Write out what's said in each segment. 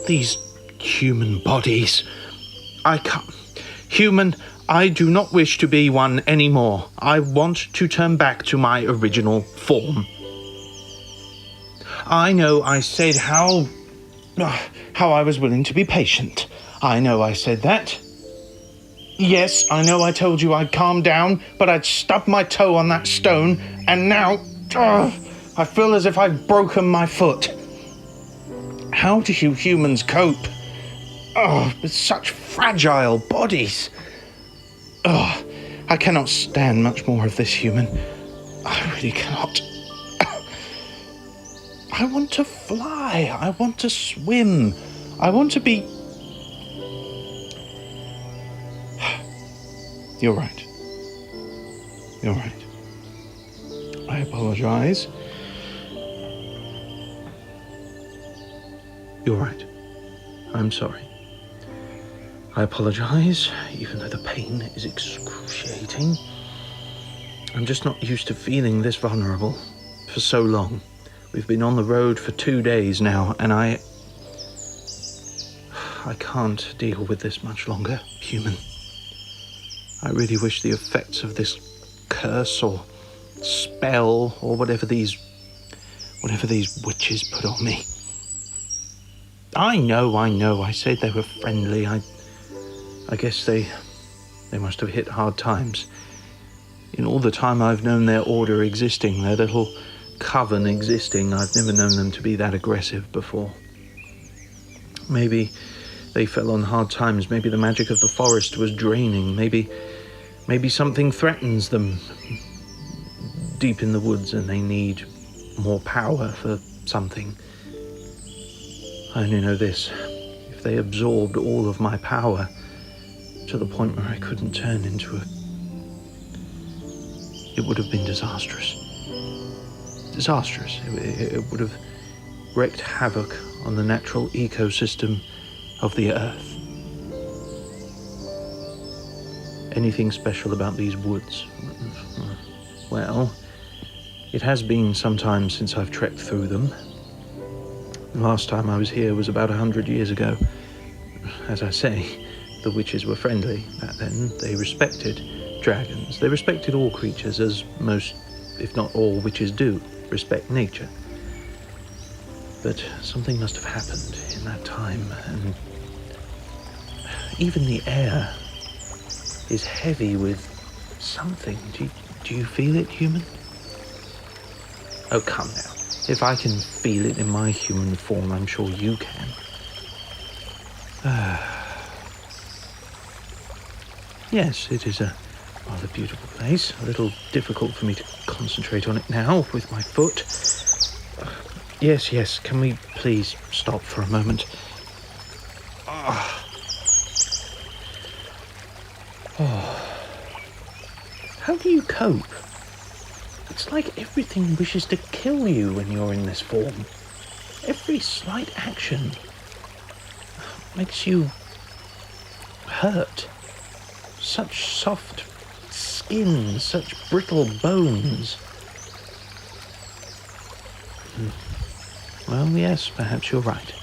These human bodies. I can't. Human, I do not wish to be one anymore. I want to turn back to my original form. I know I said how I was willing to be patient. I know I said that. Yes, I know I told you I'd calm down, but I'd stubbed my toe on that stone, and now, I feel as if I've broken my foot. How do you humans cope? With such fragile bodies. I cannot stand much more of this, human. I really cannot. I want to fly. I want to swim. I want to be... You're right. You're right. I apologize. You're right. I'm sorry. I apologize, even though the pain is excruciating. I'm just not used to feeling this vulnerable for so long. We've been on the road for 2 days now, and I can't deal with this much longer, human. I really wish the effects of this curse or spell or whatever these witches put on me. I know, I said they were friendly. I guess they must have hit hard times. In all the time I've known their order existing, their little coven existing, I've never known them to be that aggressive before. Maybe they fell on hard times. Maybe the magic of the forest was draining. Maybe something threatens them deep in the woods and they need more power for something. I only know this. If they absorbed all of my power to the point where I couldn't turn into it would have been disastrous. Disastrous. It would have wreaked havoc on the natural ecosystem of the earth. Anything special about these woods? Well, it has been some time since I've trekked through them. The last time I was here was about 100 years ago. As I say, the witches were friendly back then. They respected dragons. They respected all creatures, as most, if not all, witches do respect nature. But something must have happened in that time, and even the air is heavy with something. Do you feel it, human? Oh, come now. If I can feel it in my human form, I'm sure you can. Yes, it is a rather beautiful place. A little difficult for me to concentrate on it now with my foot. Yes, can we please stop for a moment? How do you cope? It's like everything wishes to kill you when you're in this form. Every slight action makes you hurt. Such soft skin, such brittle bones. Well, yes, perhaps you're right.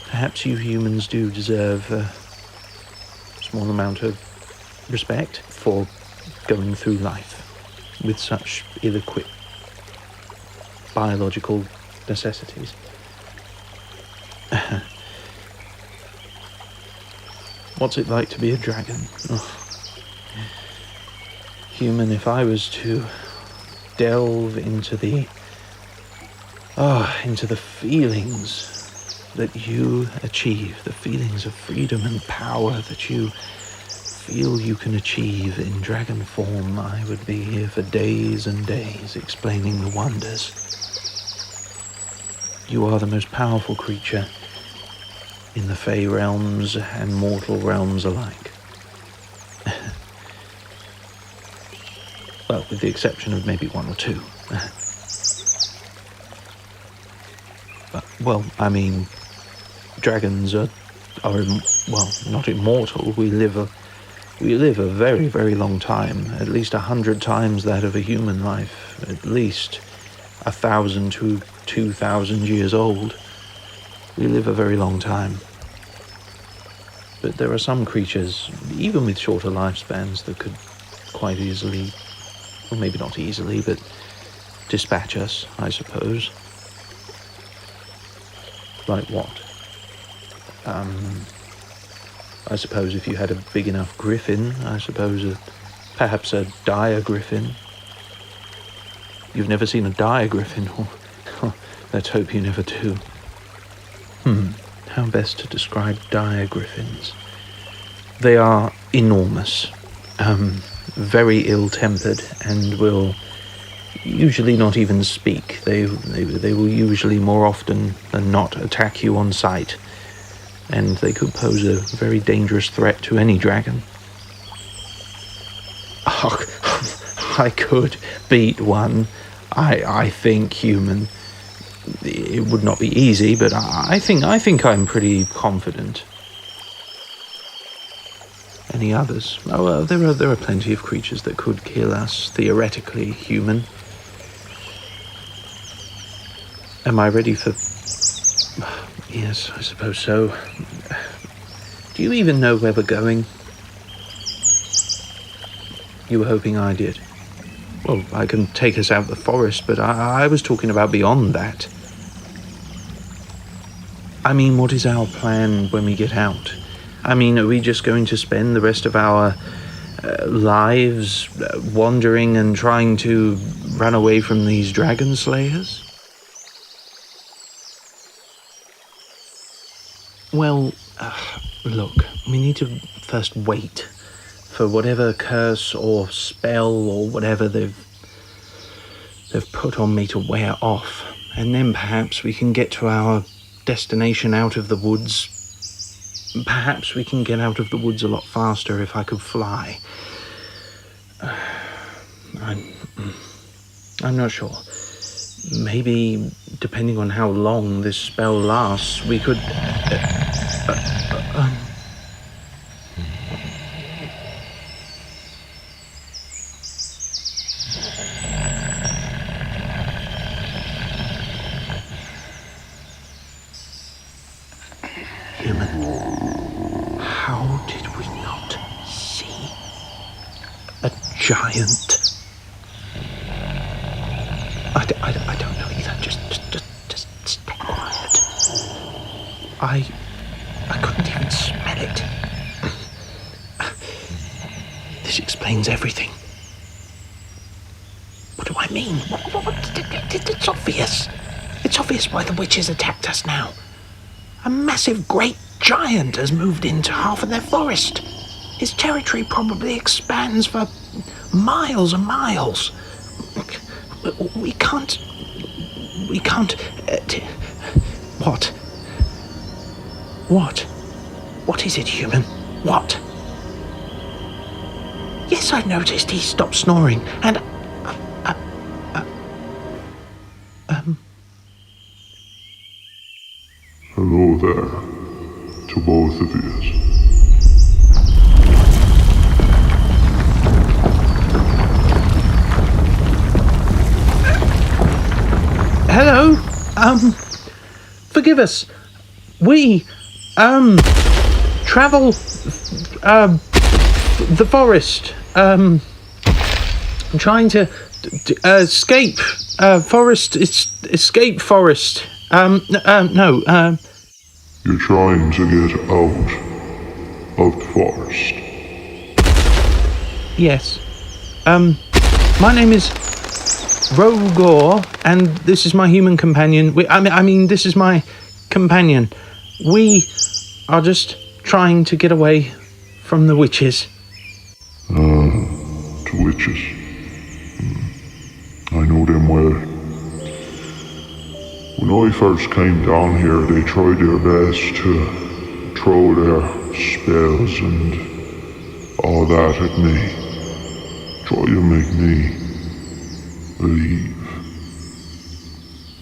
Perhaps you humans do deserve a small amount of respect for going through life with such ill-equipped biological necessities. What's it like to be a dragon? Human, if I was to delve into the feelings that you achieve, the feelings of freedom and power that you feel you can achieve in dragon form, I would be here for days and days explaining the wonders. You are the most powerful creature in the Fey realms and mortal realms alike. Well, with the exception of maybe one or two. But, well, I mean, dragons are not immortal. We live a very, very long time, at least 100 times that of a human life, at least 1,000 to 2,000 years old. we live a very long time. But there are some creatures, even with shorter lifespans, that could quite easily, or maybe not easily, but dispatch us, I suppose. Like what? I suppose if you had a big enough griffin, I suppose perhaps a dire griffin. You've never seen a dire griffin? Let's hope you never do. How best to describe dire griffins? They are enormous, very ill-tempered, and will usually not even speak. They will usually more often than not attack you on sight, and they could pose a very dangerous threat to any dragon. Oh, I could beat one, I think, human. It would not be easy, but I think I'm pretty confident. Any others? Oh, well, there are plenty of creatures that could kill us, theoretically, human. Am I ready for... Yes, I suppose so. Do you even know where we're going? You were hoping I did. Well, I can take us out the forest, but I was talking about beyond that. I mean, what is our plan when we get out? I mean, are we just going to spend the rest of our lives wandering and trying to run away from these dragon slayers? Well, look, we need to first wait for whatever curse or spell or whatever they've put on me to wear off, and then perhaps we can get to our destination out of the woods. Perhaps we can get out of the woods a lot faster if I could fly. I'm not sure. Maybe, depending on how long this spell lasts, we could... Human, how did we not see a giant? I don't know either. Just stay quiet. I couldn't even smell it. This explains everything. What do I mean? It's obvious. It's obvious why the witches attacked us now. A massive great giant has moved into half of their forest. His territory probably expands for miles and miles. We can't... What? What is it, human? What? Yes, I noticed he stopped snoring, and... Hello there, to both of you. Hello? Forgive us. We, travel, the forest, trying to escape, forest, escape forest, no. You're trying to get out of the forest. Yes. My name is Rogor, and this is my human companion. I mean, this is my companion. We are just trying to get away from the witches. To witches. I know them well. When I first came down here, they tried their best to throw their spells and all that at me. Try to make me believe.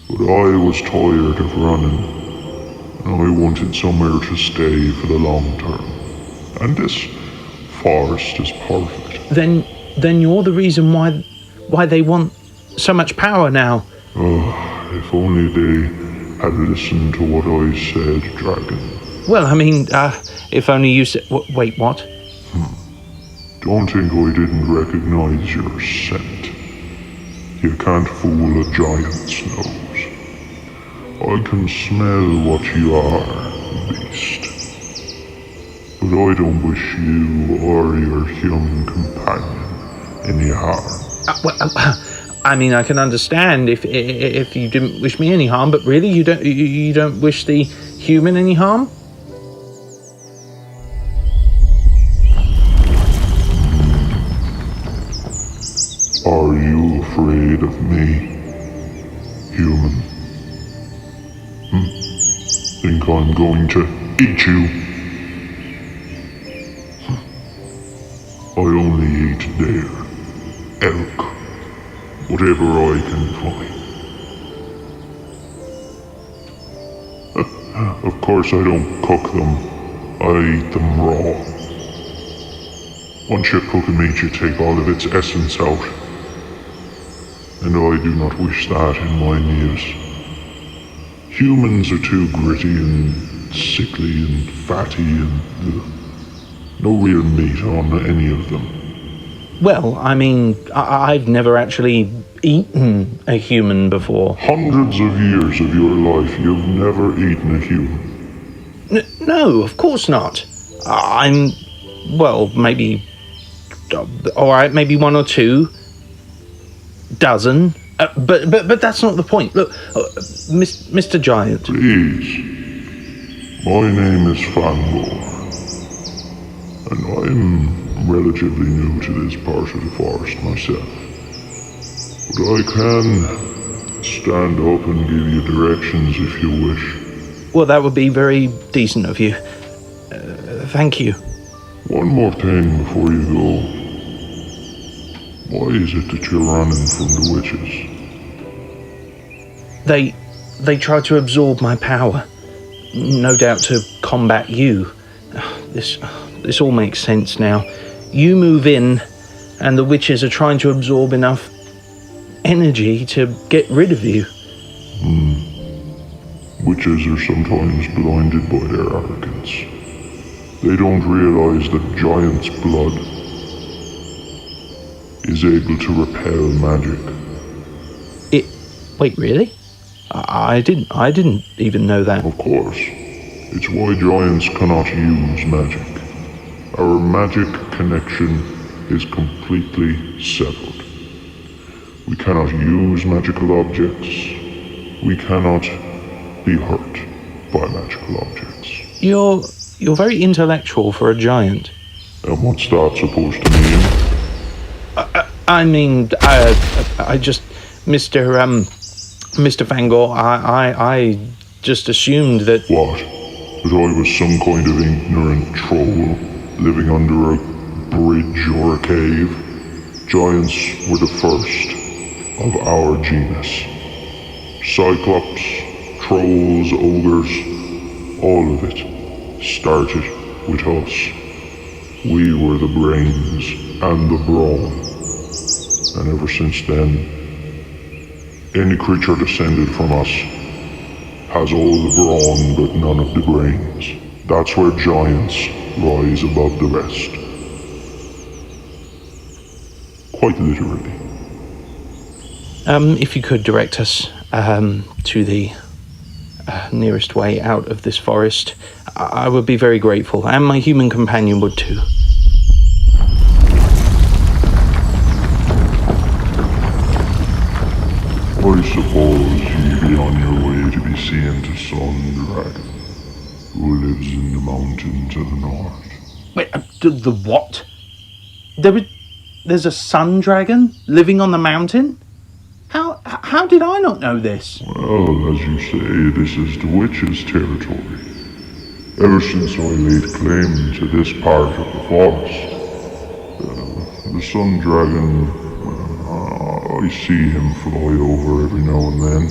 But I was tired of running, and I wanted somewhere to stay for the long term. And this forest is perfect. Then you're the reason why they want so much power now. If only they had listened to what I said, Dragon. Well, I mean, if only you said... Wait, what? Don't think I didn't recognize your scent. You can't fool a giant's nose. I can smell what you are, beast. But I don't wish you or your human companion any harm. I mean, I can understand if you didn't wish me any harm, but really, you don't wish the human any harm? Are you afraid of me, human? Think I'm going to eat you? I only eat deer, elk, whatever I can find. Of course I don't cook them, I eat them raw. Once you cook meat, you take all of its essence out. And I do not wish that in my meals. Humans are too gritty and sickly and fatty and no real meat on any of them. Well, I mean, I've never actually eaten a human before. Hundreds of years of your life, you've never eaten a human. No, of course not. Well, maybe... Alright, maybe 1 or 2 dozen. But that's not the point. Look, Mr. Giant. Please. My name is Fangor. And I'm relatively new to this part of the forest myself. But I can stand up and give you directions if you wish. Well, that would be very decent of you. Thank you. One more thing before you go. Why is it that you're running from the witches? They try to absorb my power. No doubt to combat you. This all makes sense now. You move in, and the witches are trying to absorb enough energy to get rid of you. Witches are sometimes blinded by their arrogance. They don't realize that giant's blood is able to repel magic. Wait, really? I didn't even know that. Of course. It's why giants cannot use magic. Our magic connection is completely severed. We cannot use magical objects. We cannot be hurt by magical objects. You're very intellectual for a giant. And what's that supposed to mean? I just, Mr. Fangor, I just assumed that... What? That I was some kind of ignorant troll living under a bridge or a cave? Giants were the first of our genus. Cyclops, trolls, ogres, all of it started with us. We were the brains and the brawn. And ever since then, any creature descended from us has all the brawn but none of the brains. That's where giants rise above the rest. Quite literally. If you could direct us to the nearest way out of this forest, I would be very grateful, and my human companion would too. I suppose ye be on your way to be seeing the Sun Dragon, who lives in the mountain to the north. Wait, the what? There's a sun dragon living on the mountain? How did I not know this? Well, as you say, this is the witch's territory. Ever since I laid claim to this part of the forest, the Sun Dragon, I see him fly over every now and then.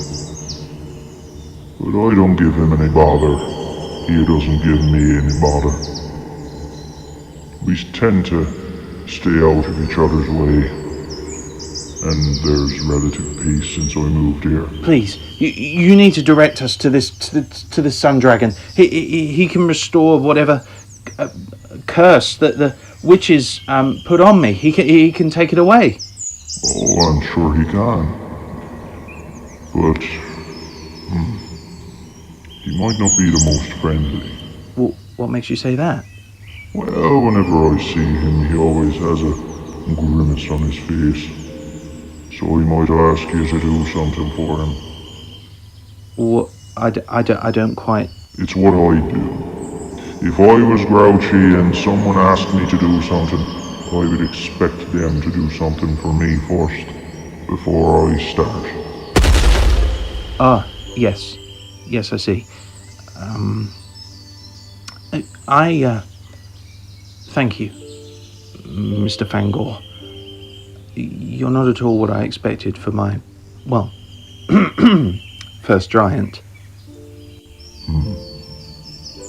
But I don't give him any bother. He doesn't give me any bother. We tend to stay out of each other's way. and there's relative peace since I moved here. Please, you need to direct us to this sun dragon. He can restore whatever curse that the witches put on me. He can take it away. Oh, I'm sure he can. But he might not be the most friendly. Well, what makes you say that? Well, whenever I see him, he always has a grimace on his face. So he might ask you to do something for him. What? I don't quite... It's what I do. If I was grouchy and someone asked me to do something, I would expect them to do something for me first, before I start. Ah, yes. Yes, I see. Thank you, Mr. Fangor. You're not at all what I expected for my, well, first giant.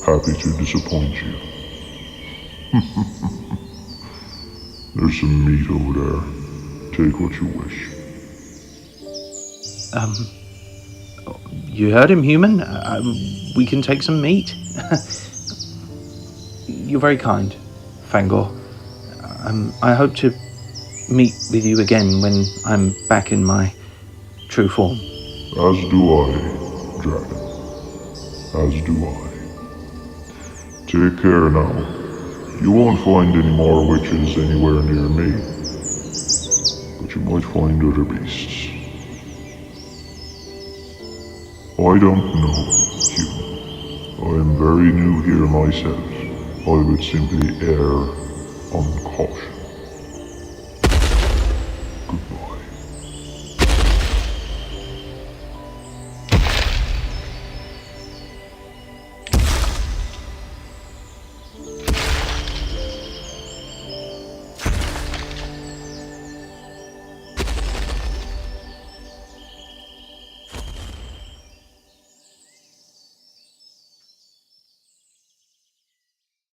Happy to disappoint you. There's some meat over there. Take what you wish. You heard him, human. We can take some meat. You're very kind, Fangor. I hope to meet with you again when I'm back in my true form. As do I, Dragon. As do I. Take care now. You won't find any more witches anywhere near me. But you might find other beasts. I don't know, human. I am very new here myself. I would simply err on caution.